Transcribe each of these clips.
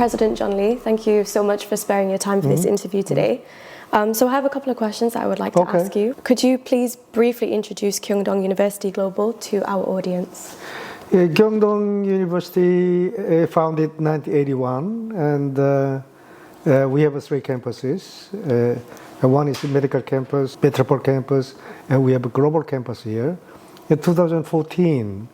President John Lee, thank you so much for sparing your time for this interview today. So I have a couple of questions that I would like to ask you. Could you please briefly introduce Kyungdong University Global to our audience? Yeah, Kyungdong University founded in 1981, and we have three campuses. One is the medical campus, Metropole campus, and we have a global campus here. In 2014,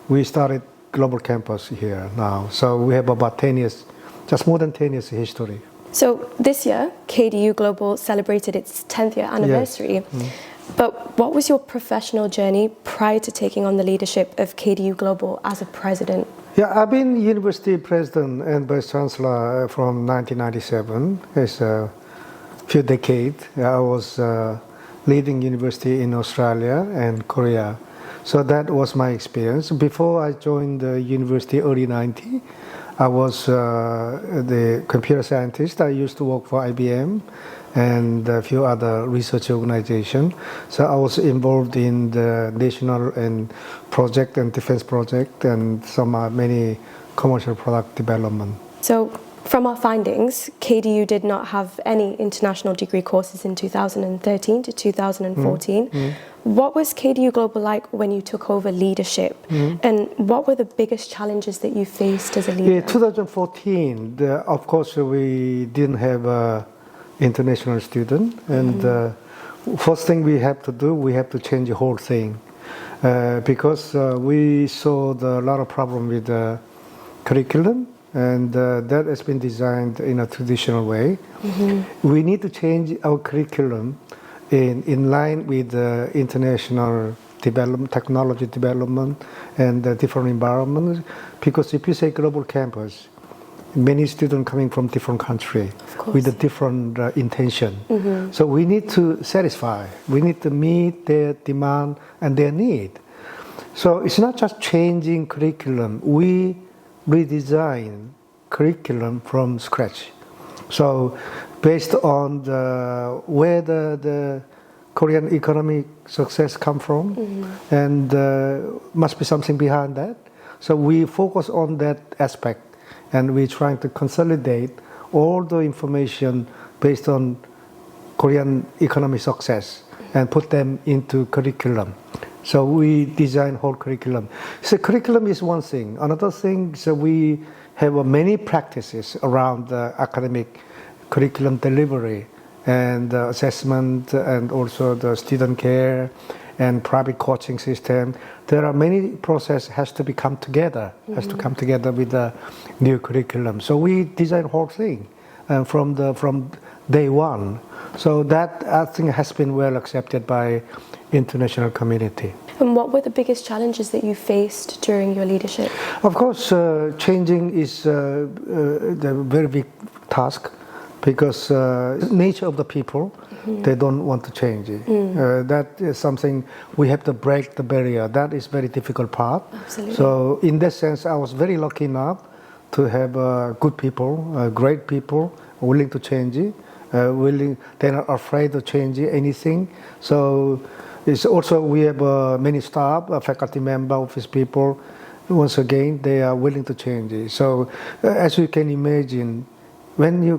we started global campus here now. So we have about 10 years, just more than 10 years history. So this year, KDU Global celebrated its 10th year anniversary. Yes. But what was your professional journey prior to taking on the leadership of KDU Global as a president? Yeah, I've been university president and vice chancellor from 1997. It's a few decades. I was leading university in Australia and Korea. So that was my experience. Before I joined the university early 90s, I was the computer scientist. I used to work for IBM and a few other research organizations. So I was involved in the national and project and defense project and many commercial product development. So from our findings, KDU did not have any international degree courses in 2013 to 2014. What was KDU Global like when you took over leadership? And what were the biggest challenges that you faced as a leader? In 2014, of course, we didn't have an international student. And first thing we have to do, we have to change the whole thing. Because we saw a lot of problem with the curriculum. And that has been designed in a traditional way. We need to change our curriculum in line with the international development, technology development, and the different environments. Because if you say global campus, many students coming from different countries with a different intention. So we need to satisfy, we need to meet their demand and their need. So it's not just changing curriculum. We redesign curriculum from scratch. So based on where the Korean economic success come from, and must be something behind that. So we focus on that aspect, and we're trying to consolidate all the information based on Korean economic success and put them into curriculum. So we design whole curriculum. So curriculum is one thing. Another thing, so we have many practices around the academic curriculum delivery and assessment, and also the student care and private coaching system. There are many processes has to come together with the new curriculum. So we design whole thing from day one. So that I think has been well accepted by international community. And what were the biggest challenges that you faced during your leadership? Of course, changing is the very big task, because nature of the people, they don't want to change it. That is something we have to break the barrier. That is very difficult part. Absolutely. So in that sense, I was very lucky enough to have good people, great people, willing to change it. They're not afraid to change anything. So it's also we have many staff, faculty member, office people. Once again, they are willing to change it. So as you can imagine, when you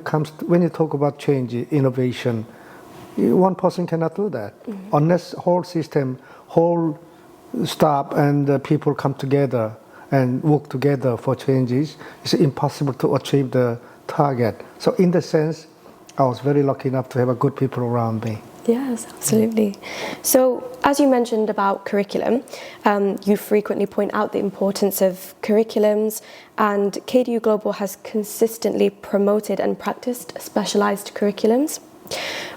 talk about change, innovation, one person cannot do that unless whole system, whole staff and people come together and work together for changes. It's impossible to achieve the target. So in that sense, I was very lucky enough to have good people around me. Yes, absolutely. So, as you mentioned about curriculum, you frequently point out the importance of curriculums, and KDU Global has consistently promoted and practiced specialized curriculums.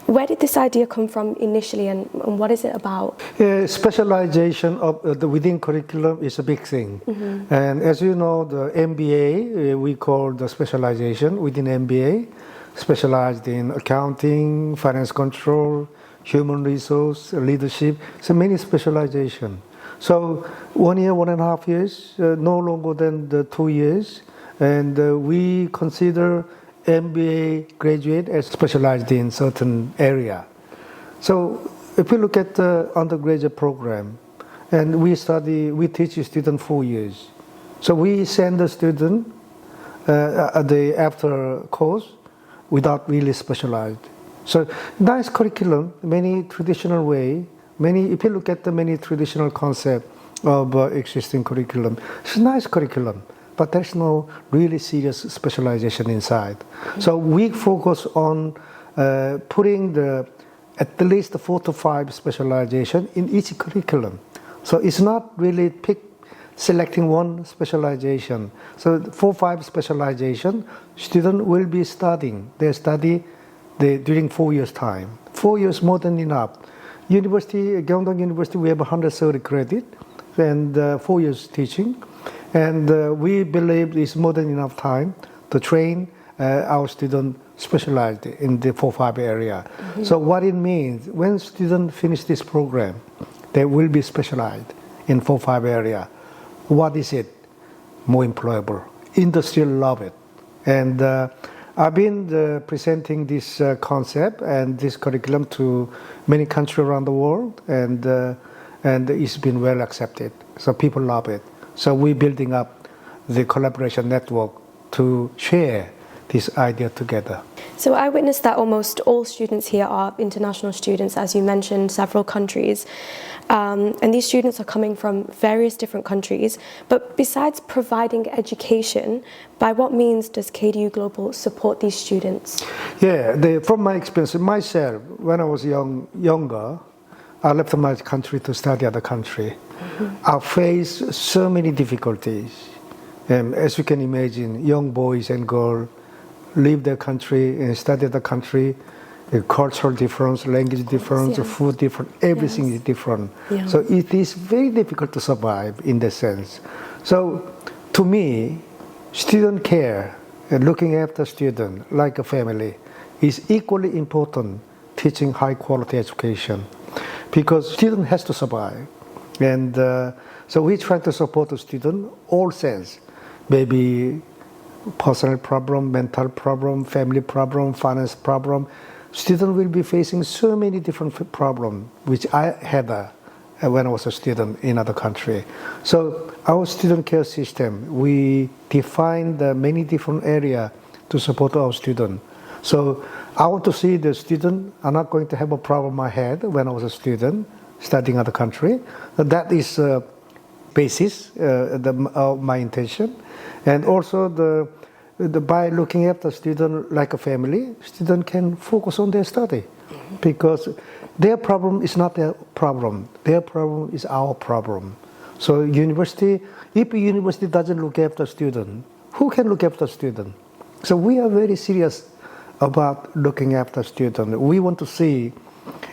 Where did this idea come from initially, and what is it about? Specialization of within curriculum is a big thing. And as you know, the MBA, we call the specialization within MBA, specialized in accounting, finance control, human resource, leadership, so many specialization. So 1 year, 1.5 years, no longer than the 2 years, and we consider MBA graduate as specialized in certain area. So if we look at the undergraduate program, and we teach a student 4 years. So we send the student the after course without really specialized. So nice curriculum, many traditional way, if you look at the many traditional concept of existing curriculum, it's a nice curriculum, but there's no really serious specialization inside. So we focus on putting at least 4 to 5 specialization in each curriculum. So it's not really selecting one specialization. So 4 or 5 specialization, student will be studying. They study during 4 years time. 4 years more than enough. Kyungdong University, we have 130 credit and 4 years teaching. And we believe it's more than enough time to train our students specialized in the 4-5 area. So what it means, when students finish this program, they will be specialized in 4-5 area. What is it? More employable. Industry love it. And I've been presenting this concept and this curriculum to many countries around the world, and it's been well accepted. So people love it. So we're building up the collaboration network to share this idea together. So I witnessed that almost all students here are international students, as you mentioned, several countries. And these students are coming from various different countries. But besides providing education, by what means does KDU Global support these students? Yeah, from my experience, myself, when I was younger, I left my country to study other country. I faced so many difficulties. As you can imagine, young boys and girls leave their country and study the country, cultural difference, language difference, food difference, everything is different. Yeah. So it is very difficult to survive in that sense. So to me, student care, looking after student like a family, is equally important teaching high quality education, because student has to survive. And so we try to support the student all sense, maybe personal problem, mental problem, family problem, finance problem. Students will be facing so many different problems, which I had when I was a student in other country. So our student care system, we define the many different areas to support our students. So I want to see the student are not going to have a problem I had when I was a student studying other country. That is basis of my intention. And also by looking after student like a family, student can focus on their study, because their problem is not their problem. Their problem is our problem. So if a university doesn't look after student, who can look after student? So we are very serious about looking after student. We want to see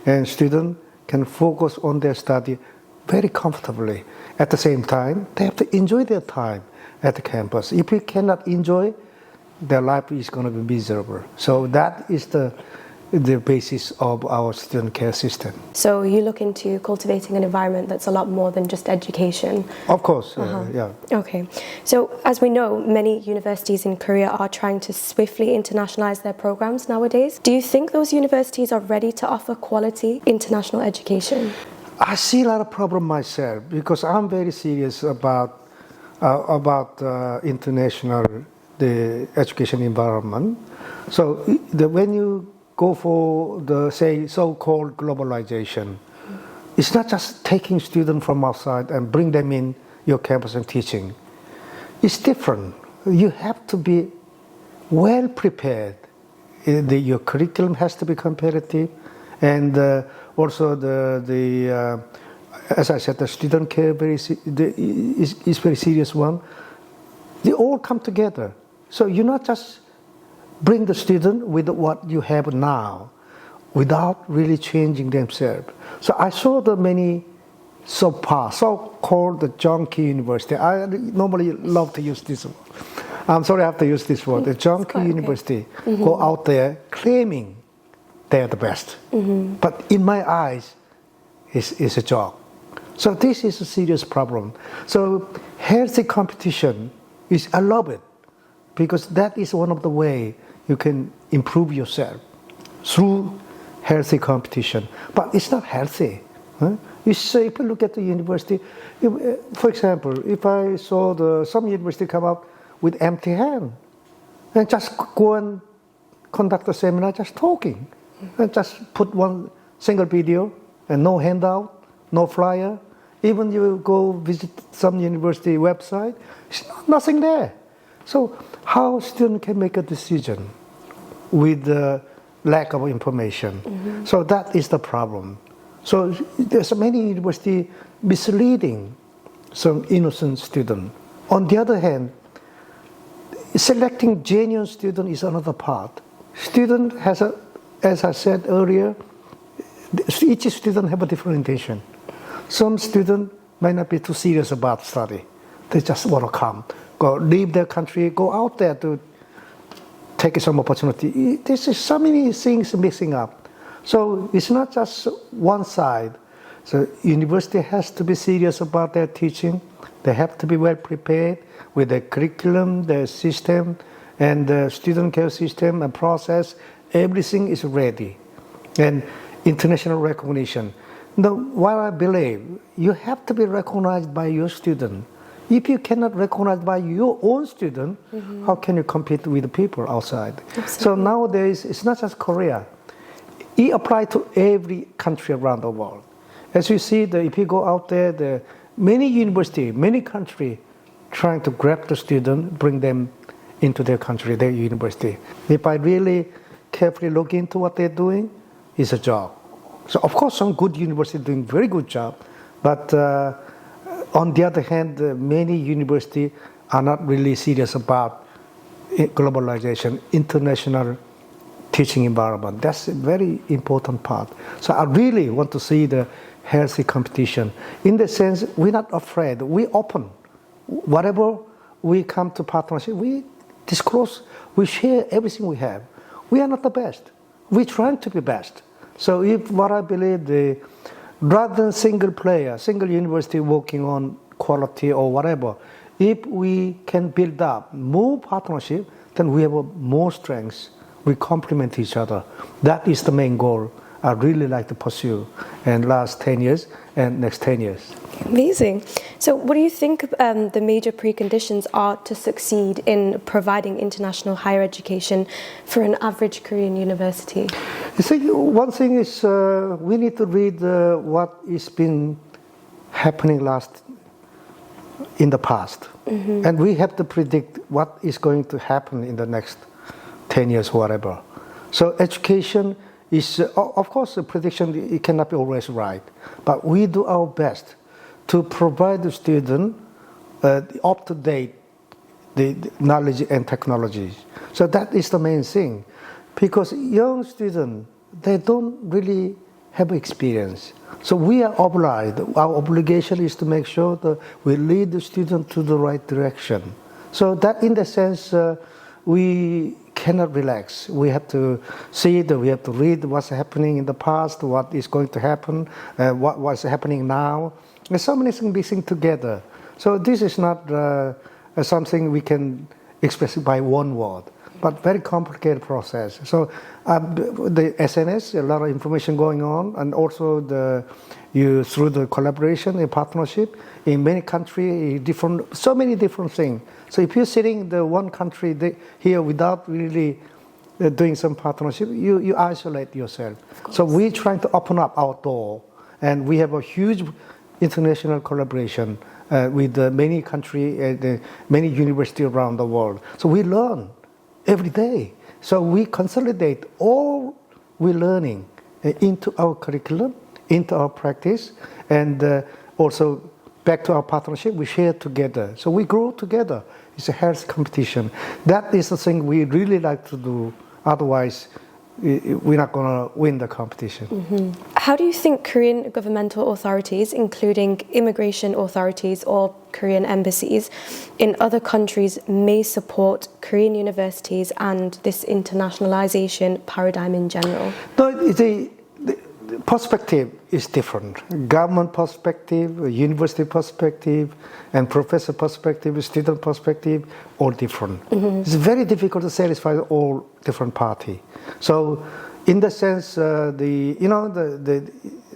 and student can focus on their study very comfortably. At the same time, they have to enjoy their time at the campus. If you cannot enjoy, their life is going to be miserable. So that is the basis of our student care system. So you look into cultivating an environment that's a lot more than just education? Of course, yeah. Okay. So as we know, many universities in Korea are trying to swiftly internationalize their programs nowadays. Do you think those universities are ready to offer quality international education? I see a lot of problem myself, because I'm very serious about international the education environment. So when you go for the, say, so-called globalization, it's not just taking students from outside and bring them in your campus and teaching. It's different. You have to be well prepared. Your curriculum has to be competitive, and also as I said, the student care is very serious one. They all come together. So you not just bring the student with what you have now, without really changing themselves. So I saw the many so-called the junkie university. I normally love to use this word. I'm sorry I have to use this word. The junkie university go out there claiming they're the best. But in my eyes, it's a joke. So this is a serious problem. So healthy competition I love it, because that is one of the way you can improve yourself through healthy competition. But it's not healthy. Huh? You say, if you look at the university, for example, if I saw some university come up with empty hand, and just go and conduct a seminar just talking. And just put one single video and no handout, no flyer. Even you go visit some university website, it's nothing there. So how student can make a decision with the lack of information? So that is the problem. So there's many university misleading some innocent student. On the other hand, selecting genuine student is another part. Student has a, as I said earlier, each student have a different intention. Some students might not be too serious about study. They just want to come, go leave their country, go out there to take some opportunity. There's so many things mixing up. So it's not just one side. So university has to be serious about their teaching. They have to be well prepared with the curriculum, the system, and the student care system and process. Everything is ready. And international recognition. Now, what I believe, you have to be recognized by your student. If you cannot recognize by your own student, how can you compete with the people outside? Absolutely. So nowadays, it's not just Korea. It applies to every country around the world. As you see, if you go out there, the many universities, many countries trying to grab the student, bring them into their country, their university. If I really carefully look into what they're doing, it's a job. So of course, some good universities doing very good job, but on the other hand, many universities are not really serious about globalization, international teaching environment. That's a very important part. So I really want to see the healthy competition. In the sense, we're not afraid. We open. Whatever we come to partnership, we disclose, we share everything we have. We are not the best. We're trying to be best. So if what I believe, rather than single player, single university working on quality or whatever, if we can build up more partnership, then we have more strengths. We complement each other. That is the main goal I really like to pursue in last 10 years and next 10 years. Amazing. So what do you think the major preconditions are to succeed in providing international higher education for an average Korean university? You see, one thing is we need to read what has been happening in the past. And we have to predict what is going to happen in the next 10 years, whatever. So education is, of course, the prediction, it cannot be always right. But we do our best to provide the student up-to-date the knowledge and technologies. So that is the main thing. Because young students, they don't really have experience. So we are obliged, our obligation is to make sure that we lead the student to the right direction. So that in the sense, we cannot relax. We have to see that we have to read what's happening in the past, what is going to happen, what's happening now. There's so many things mixing together. So this is not something we can express by one word, but very complicated process. So the SNS, a lot of information going on, and also through the collaboration and partnership in many countries, so many different things. So if you're sitting in the one country here without really doing some partnership, you isolate yourself. So we're trying to open up our door, and we have a huge international collaboration with many countries, many universities around the world. So we learn every day. So we consolidate all we're learning into our curriculum, into our practice, and also back to our partnership, we share together. So we grow together. It's a healthy competition. That is the thing we really like to do. Otherwise, we're not going to win the competition. How do you think Korean governmental authorities, including immigration authorities or Korean embassies in other countries, may support Korean universities and this internationalization paradigm in general? No, the perspective is different. Government perspective, university perspective, and professor perspective, student perspective, all different. It's very difficult to satisfy all different parties. So, in the sense,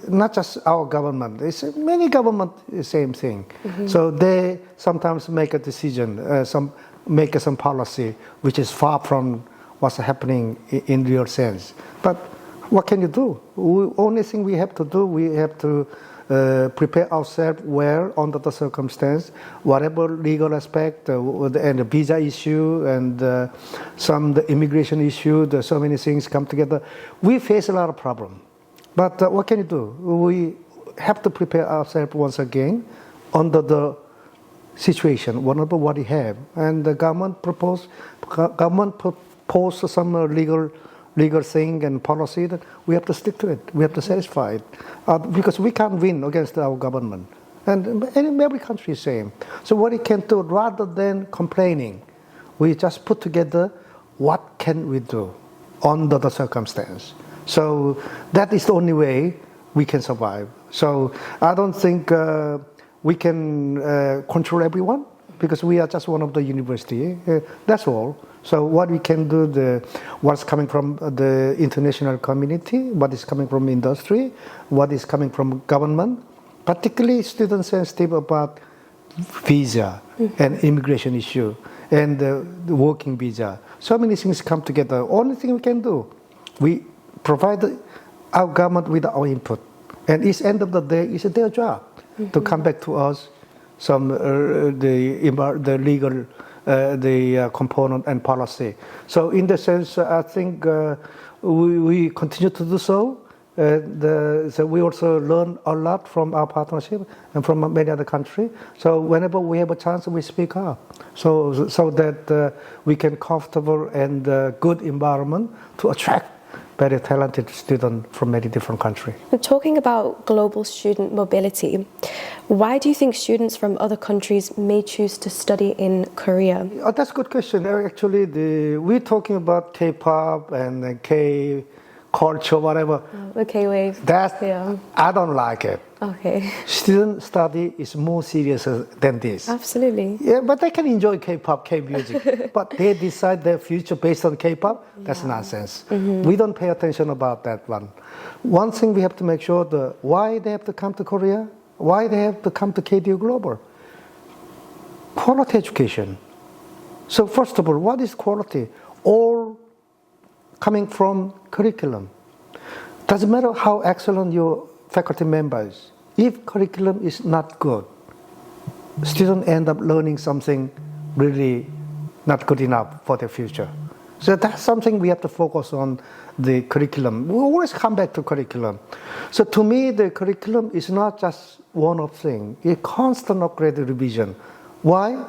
not just our government, it's many government, the same thing. So they sometimes make a decision. Some make some policy which is far from what's happening in real sense. But what can you do? Only thing we have to do, we have to prepare ourselves well under the circumstance, whatever legal aspect and the visa issue and the immigration issue, so many things come together. We face a lot of problems. But what can you do? We have to prepare ourselves once again under the situation, whatever what we have. And the government proposed some legal thing and policy that we have to stick to it. We have to satisfy it because we can't win against our government. And in every country is the same. So what we can do, rather than complaining, we just put together what can we do under the circumstance. So that is the only way we can survive. So I don't think we can control everyone because we are just one of the university. That's all. So what we can do, what's coming from the international community, what is coming from industry, what is coming from government, particularly students sensitive about visa and immigration issue and the working visa. So many things come together. Only thing we can do, we provide our government with our input. And it's end of the day, it's their job to come back to us some the legal the component and policy. So in the sense, I think we continue to do so. So we also learn a lot from our partnership and from many other countries. So whenever we have a chance, we speak up. So that we can comfortable and good environment to attract very talented students from many different countries. Talking about global student mobility, why do you think students from other countries may choose to study in Korea? Oh, that's a good question. Actually, we're talking about K-pop and K-culture, whatever. The K-wave. I don't like it. Okay. Student study is more serious than this. Absolutely. Yeah, but they can enjoy K-pop, K-music. But they decide their future based on K-pop, that's nonsense. We don't pay attention about that one. One thing we have to make sure, why they have to come to Korea, why they have to come to KDU Global. Quality education. So first of all, what is quality? All coming from curriculum. Doesn't matter how excellent your faculty members. If curriculum is not good, students end up learning something really not good enough for their future. So that's something we have to focus on, the curriculum. We always come back to curriculum. So to me, the curriculum is not just one-off thing. It's constant upgrade revision. Why?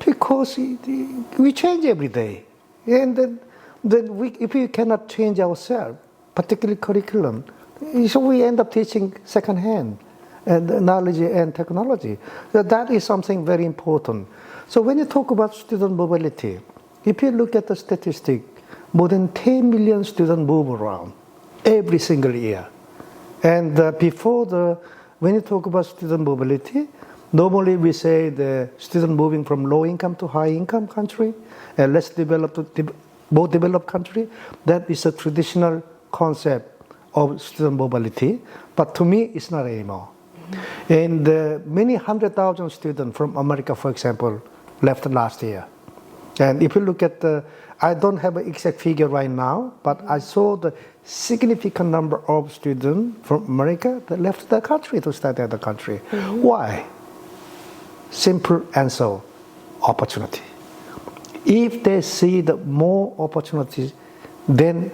Because we change every day. And then if we cannot change ourselves, particularly curriculum, so we end up teaching secondhand and knowledge and technology. So that is something very important. So when you talk about student mobility, if you look at the statistic, more than 10 million students move around every single year. And when you talk about student mobility, normally we say the student moving from low income to high income country and less developed to more developed country. That is a traditional concept of student mobility, but to me, it's not anymore. And many 100,000 students from America, for example, left last year. And if you look at I don't have an exact figure right now, but I saw the significant number of students from America that left the country to study at the country. Why? Simple answer, opportunity. If they see the more opportunities than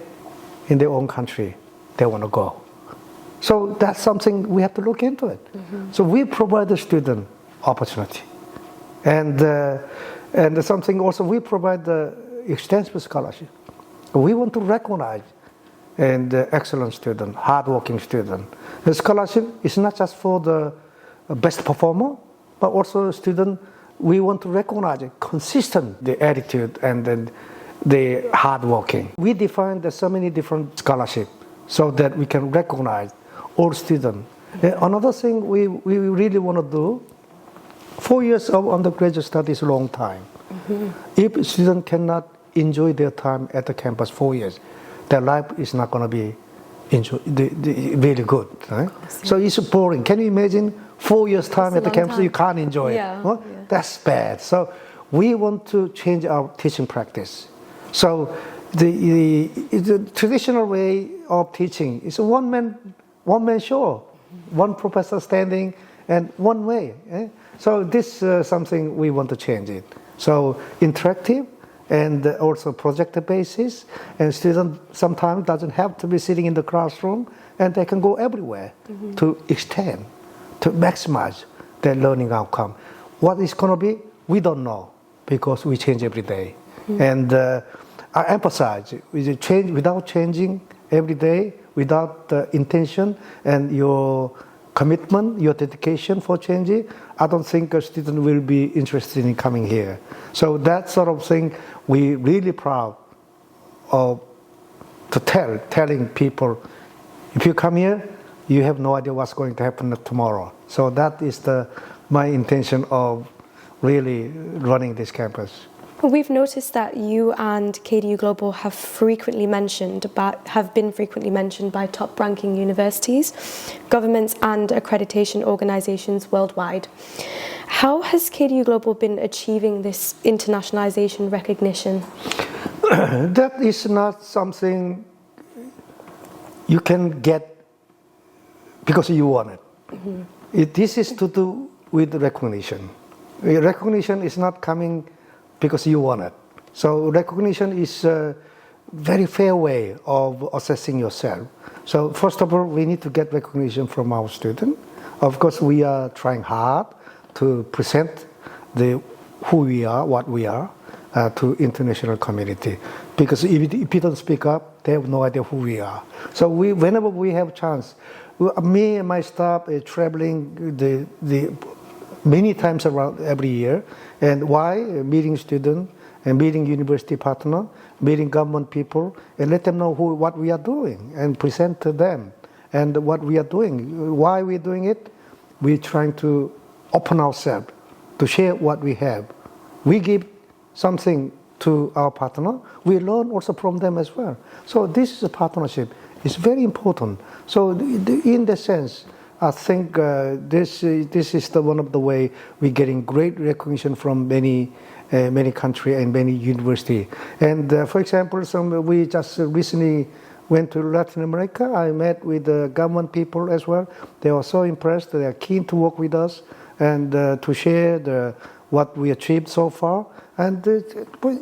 in their own country, they want to go. So that's something we have to look into it. So we provide the student opportunity. And something also we provide the extensive scholarship. We want to recognize the excellent student, hardworking student. The scholarship is not just for the best performer, but also student, we want to recognize consistent the attitude and then the hardworking. We define there's so many different scholarships so that we can recognize all students. Another thing we really want to do, 4 years of undergraduate study is a long time. If students cannot enjoy their time at the campus 4 years, their life is not going to be really good. Right? So it's boring. Can you imagine 4 years time at the campus you can't enjoy it? Well, that's bad. So we want to change our teaching practice. So the traditional way of teaching is a one-man show, one professor standing and one way. So this is something we want to change it. So interactive and also project basis, and students sometimes doesn't have to be sitting in the classroom, and they can go everywhere to extend, to maximize their learning outcome. What it's going to be, we don't know, because we change every day. And I emphasize, we change without changing every day, without intention and your commitment, your dedication for changing, I don't think a student will be interested in coming here. So that sort of thing, we really proud of telling people, if you come here, you have no idea what's going to happen tomorrow. So that is my intention of really running this campus. We've noticed that you and KDU Global have been frequently mentioned by top-ranking universities, governments and accreditation organizations worldwide. How has KDU Global been achieving this internationalization recognition? That is not something you can get because you want it. This is to do with recognition. Recognition is not coming because you want it. So recognition is a very fair way of assessing yourself. So first of all, we need to get recognition from our students. Of course, we are trying hard to present who we are, what we are, to international community. Because if you don't speak up, they have no idea who we are. So whenever we have chance, me and my staff are traveling the many times around every year. And why? Meeting students and meeting university partner, meeting government people, and let them know what we are doing and present to them and what we are doing. Why we're doing it? We're trying to open ourselves to share what we have. We give something to our partner. We learn also from them as well. So this is a partnership. It's very important. So in the sense, I think this is one of the way we're getting great recognition from many countries and many universities. And for example, we just recently went to Latin America. I met with the government people as well. They were so impressed. They are keen to work with us and to share what we achieved so far. And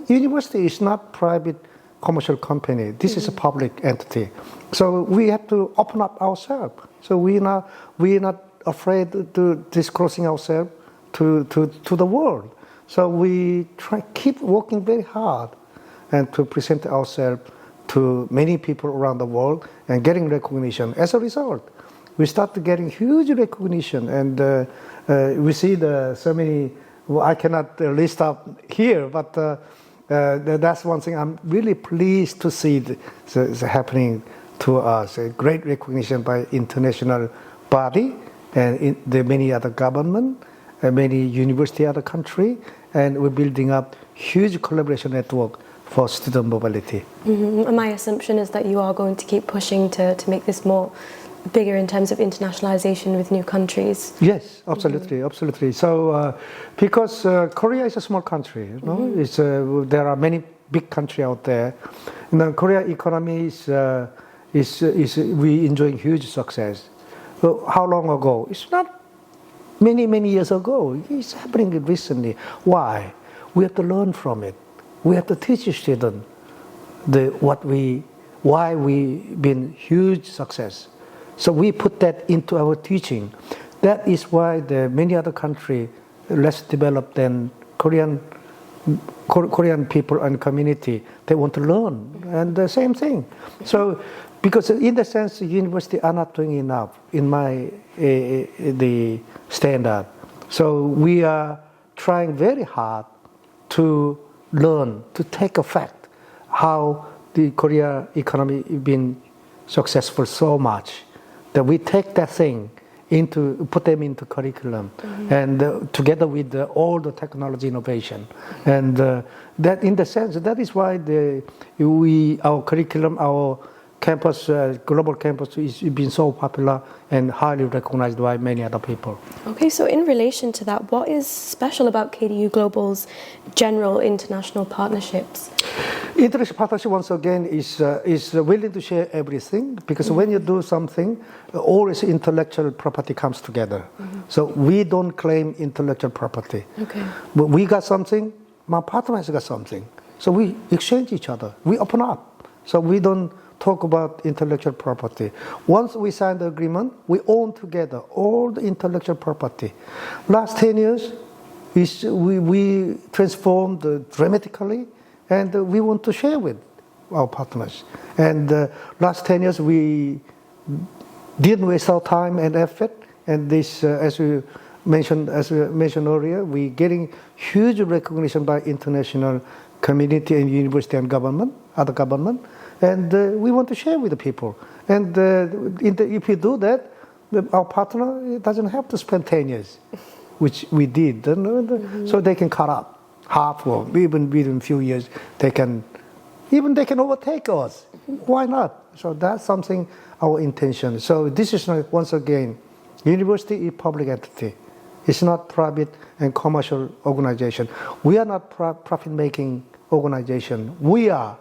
university is not private commercial company. This is a public entity. So we have to open up ourselves. So we're not afraid to disclosing ourselves to the world. So we keep working very hard and to present ourselves to many people around the world and getting recognition. As a result, we start getting huge recognition, and we see so many. Well, I cannot list up here, but that's one thing I'm really pleased to see happening to us. A great recognition by international body and the many other government, many university other country, and we're building up huge collaboration network for student mobility. Mm-hmm. My assumption is that you are going to keep pushing to make this more bigger in terms of internationalization with new countries. Yes, absolutely, absolutely. So, because Korea is a small country, you know, there are many big countries out there. You know, Korea economy is we enjoying huge success. So how long ago? It's not many years ago. It's happening recently. Why? We have to learn from it. We have to teach students why we been huge success. So we put that into our teaching. That is why the many other countries less developed than Korean people and community, they want to learn, and the same thing. So, because in the sense, university are not doing enough in the standard. So we are trying very hard to learn, to take effect how the Korea economy has been successful so much that we take that thing put them into curriculum, and together with all the technology innovation, and that in the sense that is why our curriculum, our campus, global campus, is been so popular and highly recognized by many other people. Okay, so in relation to that, what is special about KDU Global's general international partnerships? International partnership, once again, is willing to share everything, because when you do something, always intellectual property comes together. So we don't claim intellectual property. Okay. But we got something, my partner has got something. So we exchange each other. We open up. So we don't talk about intellectual property. Once we sign the agreement, we own together all the intellectual property. Last 10 years, we transformed dramatically, and we want to share with our partners. And last 10 years, we didn't waste our time and effort. And this, as we mentioned earlier, we're getting huge recognition by international community and university and government, other government. And we want to share with the people. And if you do that, our partner doesn't have to spend 10 years, which we did. So they can cut up half, or even within a few years, they can overtake us. Why not? So that's something, our intention. So this is not, once again, university is public entity. It's not private and commercial organization. We are not profit-making organization. We are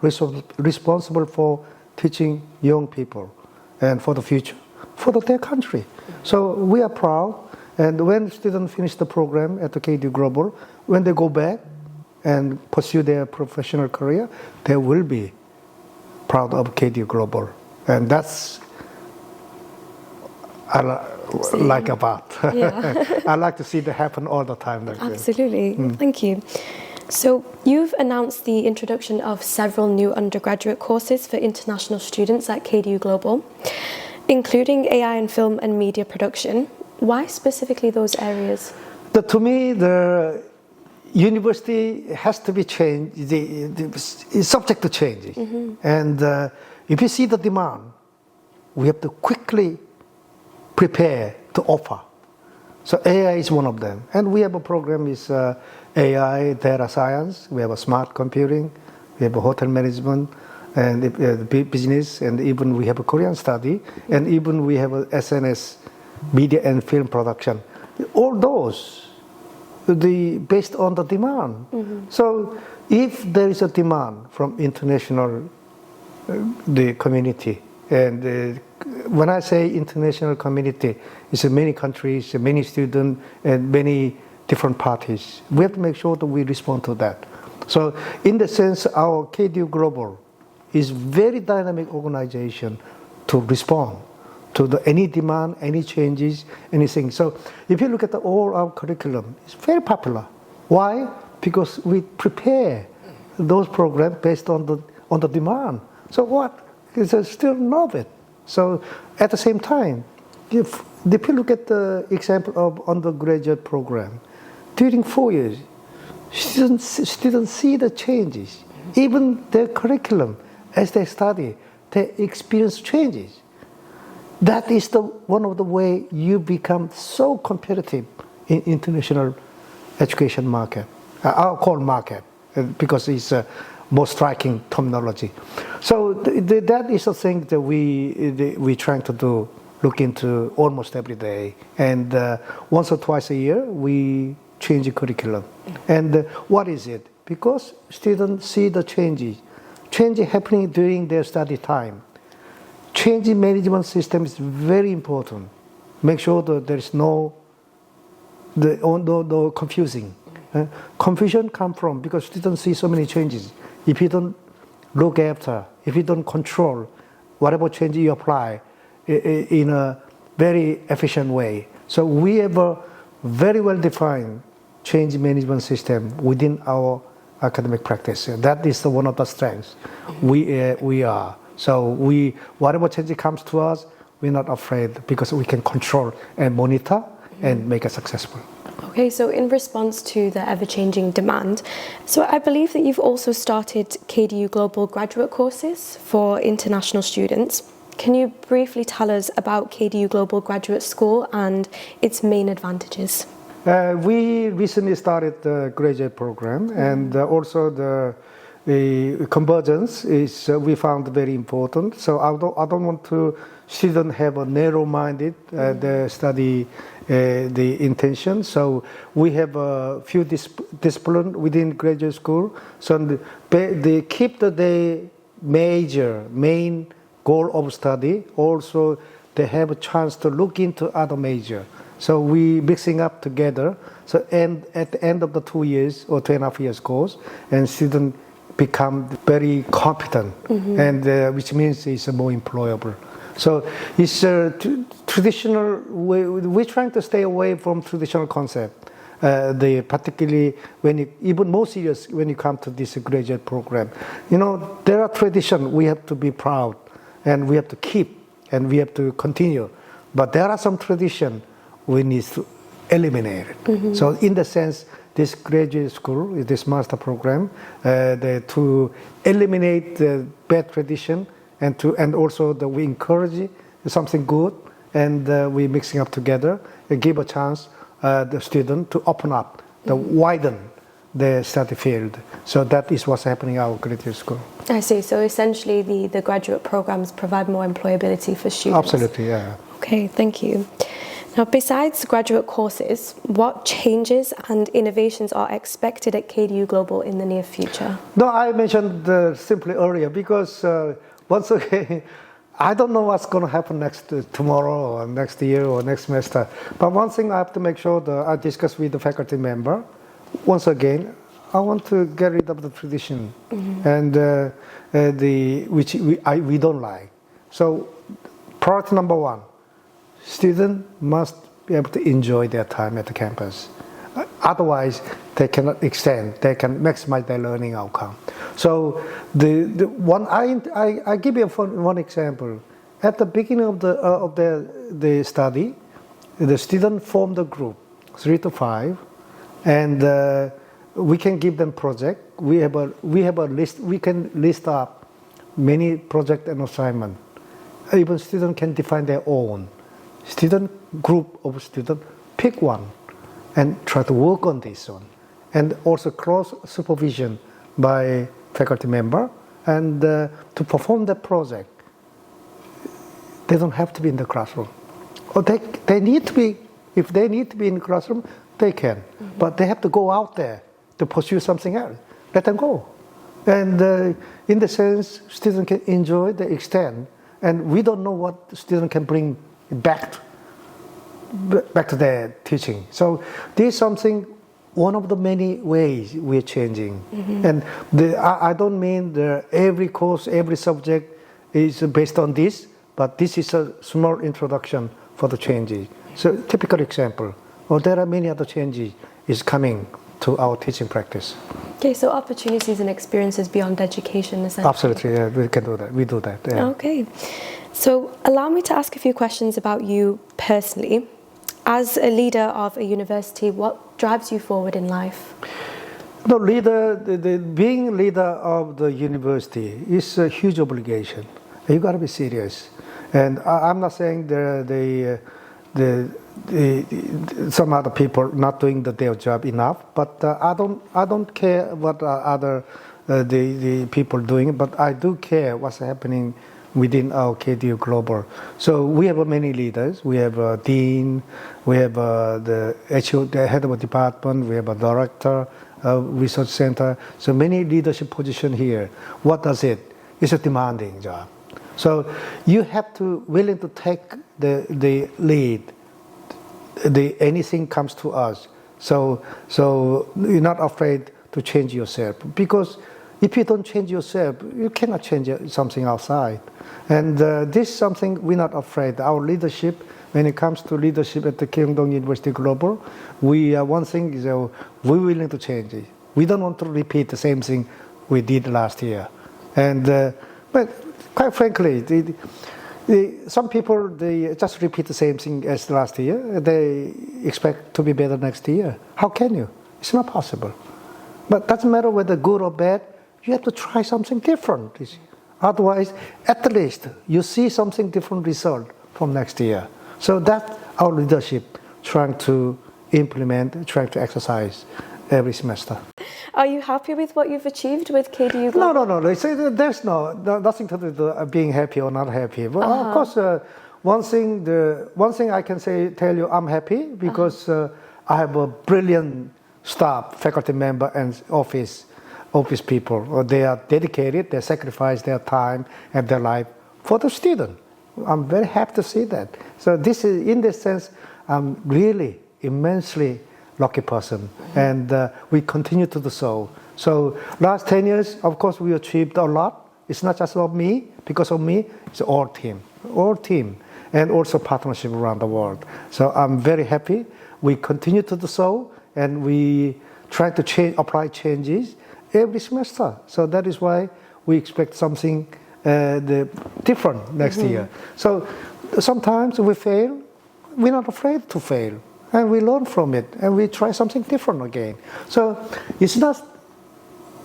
responsible for teaching young people and for the future, for their country. So we are proud. And when students finish the program at the KDU Global, when they go back and pursue their professional career, they will be proud of KDU Global. And that's like about. Yeah. I like to see that happen all the time. Absolutely. Thank you. So you've announced the introduction of several new undergraduate courses for international students at KDU Global, including AI and film and media production. Why specifically those areas? To me, the university has to be changed. It's subject to change. And if you see the demand, we have to quickly prepare to offer. So AI is one of them. And we have a program is AI, data science. We have a smart computing. We have a hotel management and business. And even we have a Korean study. And even we have a SNS, media and film production. All those, based on the demand. So if there is a demand from international the community, and when I say international community, it's many countries, many students, and many different parties. We have to make sure that we respond to that. So in the sense, our KDU Global is very dynamic organization to respond to any demand, any changes, anything. So if you look at all our curriculum, it's very popular. Why? Because we prepare those programs based on the demand. So what? It's still novel. So at the same time, if you look at the example of undergraduate program, during 4 years, students see the changes. Even their curriculum, as they study, they experience changes. That is one of the way you become so competitive in international education market. I'll call market because it's a more striking terminology. So that is the thing that we trying to do, look into almost every day. And once or twice a year, we change the curriculum. And what is it? Because students see the changes happening during their study time. Changing management system is very important. Make sure that there is no confusing. Confusion comes from because students see so many changes. If you don't look after, if you don't control whatever change you apply in a very efficient way. So we have a very well-defined change management system within our academic practice. That is one of the strengths we are. So whatever change comes to us, we're not afraid because we can control and monitor and make it successful. Okay, so in response to the ever-changing demand, so I believe that you've also started KDU Global graduate courses for international students. Can you briefly tell us about KDU Global Graduate School and its main advantages? We recently started the graduate program, and also convergence is we found very important. So I don't want to students have a narrow-minded the study the intention. So we have a few disciplines within graduate school. So they keep the main goal of study. Also, they have a chance to look into other major. So we mixing up together. So at the end of the 2 years or 2.5 years course, and students become very competent, and which means it's more employable. So it's a traditional way. We're trying to stay away from traditional concept. Particularly even more serious when you come to this graduate program. You know, there are traditions we have to be proud, and we have to keep, and we have to continue. But there are some traditions we need to eliminate it. So in the sense, this graduate school, this master program, to eliminate the bad tradition, and also we encourage something good, and we mixing up together and give a chance the student to open up, to widen the study field. So that is what's happening at our graduate school. I see. So essentially, the graduate programs provide more employability for students. Absolutely, yeah. Okay, thank you. Now, besides graduate courses, what changes and innovations are expected at KDU Global in the near future? No, I mentioned simply earlier because once again, I don't know what's going to happen tomorrow or next year or next semester. But one thing I have to make sure that I discuss with the faculty member. Once again, I want to get rid of the tradition and which we don't like. So, priority number one. Students must be able to enjoy their time at the campus. Otherwise, they cannot extend, they can maximize their learning outcome. So, I give you one example. At the beginning of the study, the students form the group, 3 to 5, and we can give them project. We have a list. We can list up many project and assignment. Even students can define their own. Group of students, pick one and try to work on this one. And also cross supervision by faculty member, and to perform the project. They don't have to be in the classroom. Or they need to be, if they need to be in the classroom, they can. But they have to go out there to pursue something else. Let them go. And in the sense, students can enjoy the extent, and we don't know what the student can bring back to their teaching. So this is something, one of the many ways we're changing. And I don't mean every course, every subject is based on this, but this is a small introduction for the changes. So typical example, there are many other changes is coming to our teaching practice. Okay, so opportunities and experiences beyond education, essentially. Absolutely, yeah, we can do that. We do that. Yeah. Okay. So allow me to ask a few questions about you personally. As a leader of a university, what drives you forward in life? No, being leader of the university is a huge obligation. You got to be serious. And I'm not saying some other people not doing their job enough, but I don't care what other the people doing, but I do care what's happening within our KDU Global. So we have many leaders. We have a dean, we have the head of a department, we have a director, research center. So many leadership position here. What does it? It's a demanding job. So you have to willing to take the lead. Anything comes to us. So you're not afraid to change yourself, because if you don't change yourself, you cannot change something outside. And this is something we're not afraid. Our leadership, when it comes to leadership at the Kyungdong University Global, one thing is we're willing to change it. We don't want to repeat the same thing we did last year. And but quite frankly, some people, they just repeat the same thing as last year. They expect to be better next year. How can you? It's not possible. But it doesn't matter whether good or bad, you have to try something different. Otherwise, at least you see something different result from next year. So that's our leadership, trying to implement, trying to exercise every semester. Are you happy with what you've achieved with KDU Global? No. There's nothing to do with being happy or not happy. But of course, one thing I can tell you, I'm happy because I have a brilliant staff, faculty member, and office people. They are dedicated. They sacrifice their time and their life for the student. I'm very happy to see that. So this is, in this sense, I'm really immensely lucky person, and we continue to do so. So last 10 years, of course, we achieved a lot. It's not just about me, because of me, it's all team, and also partnership around the world. So I'm very happy. We continue to do so, and we try to apply changes every semester. So that is why we expect something different next year. So sometimes we fail. We're not afraid to fail, and we learn from it, and we try something different again. So it's not.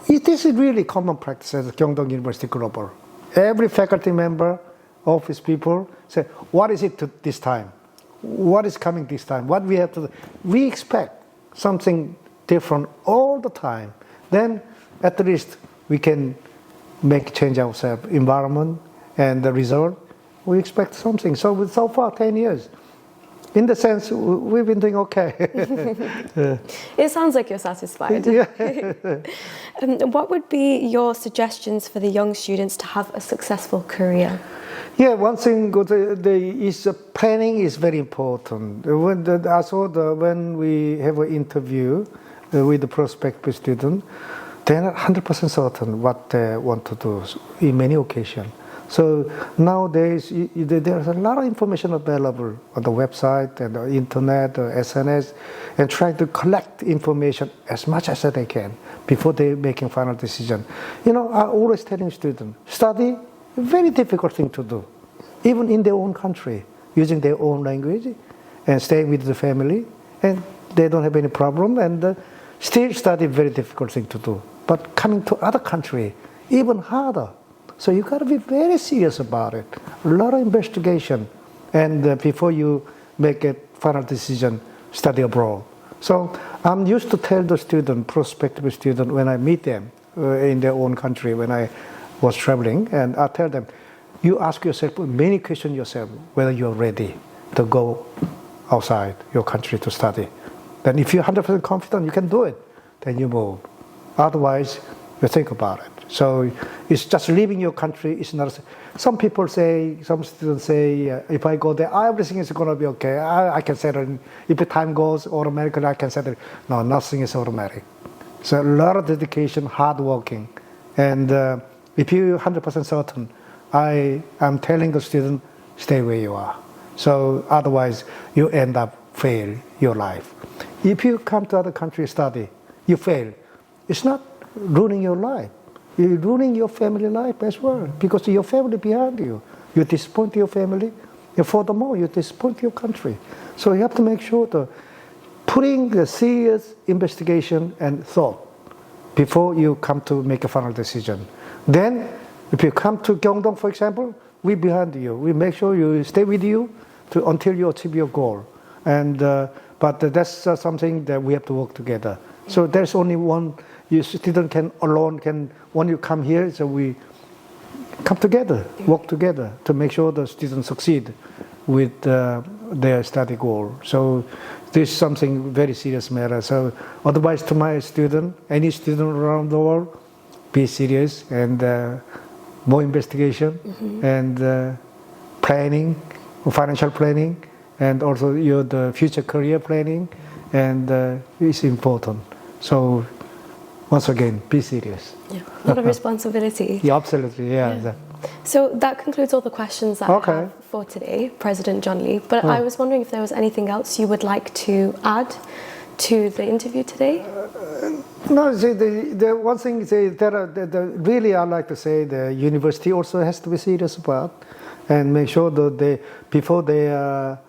This is really common practice at Kyungdong University Global. Every faculty member, office people say, "What is it this time? What is coming this time? What we have to do?" We expect something different all the time. Then, at least we can change ourselves, environment, and the result. We expect something. So far, 10 years. In the sense, we've been doing okay. It sounds like you're satisfied. What would be your suggestions for the young students to have a successful career? Yeah, one thing is planning is very important. When we have an interview with the prospective student, they're not 100% certain what they want to do in many occasions. So nowadays, there's a lot of information available on the website and the internet, or SNS, and trying to collect information as much as they can before they're making final decision. I always telling students, study, a very difficult thing to do, even in their own country, using their own language and staying with the family, and they don't have any problem, and still study, very difficult thing to do. But coming to other country, even harder. So you got to be very serious about it. A lot of investigation, and before you make a final decision, study abroad. So I'm used to tell the student, prospective student, when I meet them in their own country, when I was traveling, and I tell them, you ask yourself many questions yourself whether you're ready to go outside your country to study. Then if you're 100% confident you can do it, then you move. Otherwise, you think about it. So it's just leaving your country is not. Some students say, if I go there, everything is going to be okay. I can settle. If the time goes automatically, I can settle. No, nothing is automatic. So a lot of dedication, hard working, and if you're 100% certain, I'm telling the student, stay where you are. So otherwise, you end up fail your life. If you come to other country study, you fail. It's not ruining your life. You're ruining your family life as well, because your family behind you. You disappoint your family, and furthermore, you disappoint your country. So you have to make sure that putting the serious investigation and thought before you come to make a final decision. Then, if you come to Kyungdong, for example, we're behind you. We make sure you stay with you until you achieve your goal. And but that's something that we have to work together. So there's only one. Your student when you come here, so we come together, work together to make sure the students succeed with their study goal. So this is something very serious matter. So otherwise, to my student, any student around the world, be serious and more investigation and planning, financial planning, and also the future career planning, and it's important. So once again, be serious. Yeah, a lot of responsibility. Yeah, absolutely. Yeah. So that concludes all the questions that I have for today, President John Lee. But I was wondering if there was anything else you would like to add to the interview today? No, the one thing really I like to say the university also has to be serious about and make sure that before they are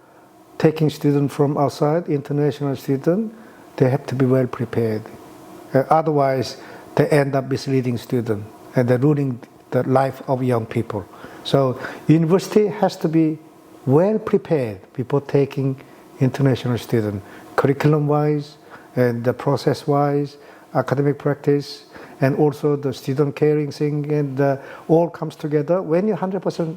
taking students from outside, international students, they have to be well prepared. Otherwise, they end up misleading students and they're ruining the life of young people. So university has to be well prepared before taking international students, curriculum-wise and the process-wise, academic practice, and also the student caring thing, and all comes together. When you're 100%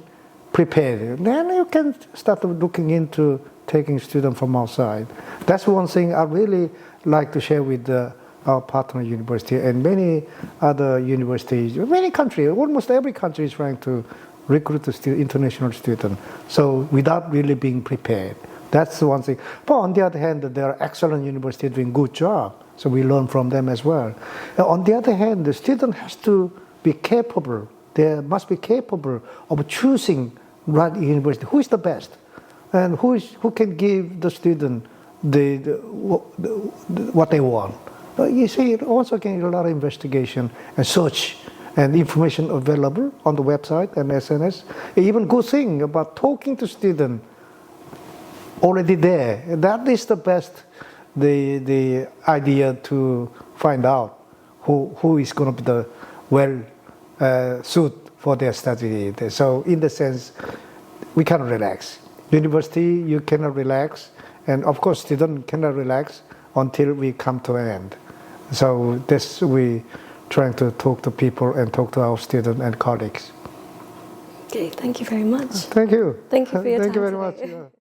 prepared, then you can start looking into taking students from outside. That's one thing I really like to share with our partner university and many other universities, many countries, almost every country is trying to recruit international students. So without really being prepared. That's the one thing. But on the other hand, there are excellent universities doing good job. So we learn from them as well. On the other hand, the student has to be capable. They must be capable of choosing right university. Who is the best? And who can give the student what they want? You see, it also getting a lot of investigation and search and information available on the website and SNS. Even good thing about talking to students already there. That is the best, the idea to find out who is going to be the suit for their study. So in the sense, we cannot relax. University, you cannot relax, and of course, student cannot relax until we come to an end. So this we trying to talk to people and talk to our students and colleagues. Okay, thank you very much. Thank you. Thank you for your time Thank you very today. much. Yeah.